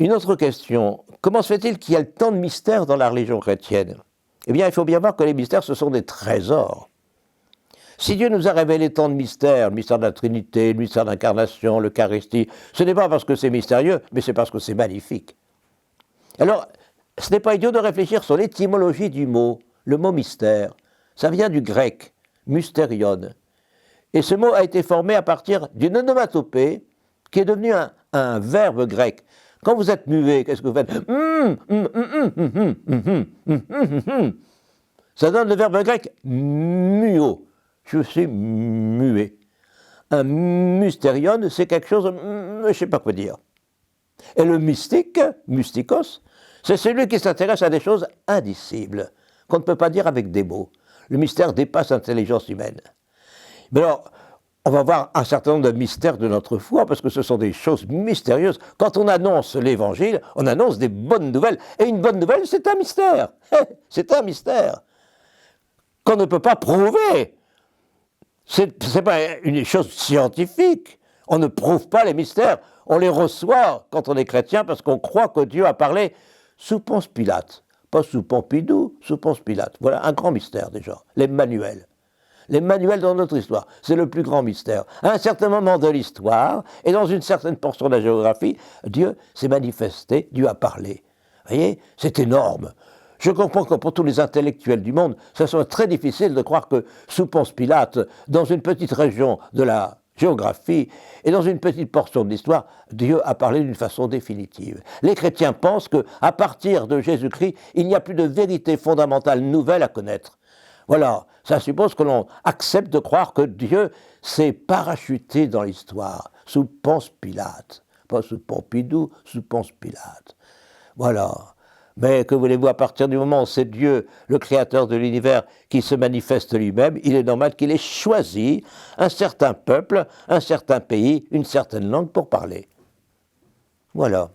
Une autre question, comment se fait-il qu'il y ait tant de mystères dans la religion chrétienne? Eh bien, il faut bien voir que les mystères, ce sont des trésors. Si Dieu nous a révélé tant de mystères, le mystère de la Trinité, le mystère de l'incarnation, l'Eucharistie, ce n'est pas parce que c'est mystérieux, mais c'est parce que c'est magnifique. Alors, ce n'est pas idiot de réfléchir sur l'étymologie du mot, le mot mystère. Ça vient du grec, mystérion. Et ce mot a été formé à partir d'une onomatopée qui est devenue un verbe grec. Quand vous êtes muet, qu'est-ce que vous faites? Ça donne le verbe grec muo. Je suis muet. Un mystérion, c'est quelque chose, je ne sais pas quoi dire. Et le mystique, mystikos, c'est celui qui s'intéresse à des choses indicibles, qu'on ne peut pas dire avec des mots. Le mystère dépasse l'intelligence humaine. Mais alors, on va voir un certain nombre de mystères de notre foi, parce que ce sont des choses mystérieuses. Quand on annonce l'évangile, on annonce des bonnes nouvelles. Et une bonne nouvelle, c'est un mystère. C'est un mystère qu'on ne peut pas prouver. C'est pas une chose scientifique. On ne prouve pas les mystères. On les reçoit quand on est chrétien parce qu'on croit que Dieu a parlé sous Ponce Pilate. Pas sous Pompidou, sous Ponce Pilate. Voilà un grand mystère déjà. Les manuels. Les manuels dans notre histoire. C'est le plus grand mystère. À un certain moment de l'histoire et dans une certaine portion de la géographie, Dieu s'est manifesté, Dieu a parlé. Vous voyez, c'est énorme. Je comprends que pour tous les intellectuels du monde, ça soit très difficile de croire que sous Ponce Pilate, dans une petite région de la géographie et dans une petite portion de l'histoire, Dieu a parlé d'une façon définitive. Les chrétiens pensent qu'à partir de Jésus-Christ, il n'y a plus de vérité fondamentale nouvelle à connaître. Voilà, ça suppose que l'on accepte de croire que Dieu s'est parachuté dans l'histoire, sous Ponce Pilate. Pas sous Pompidou, sous Ponce Pilate. Voilà. Mais que voulez-vous, à partir du moment où c'est Dieu, le créateur de l'univers, qui se manifeste lui-même, il est normal qu'il ait choisi un certain peuple, un certain pays, une certaine langue pour parler. Voilà.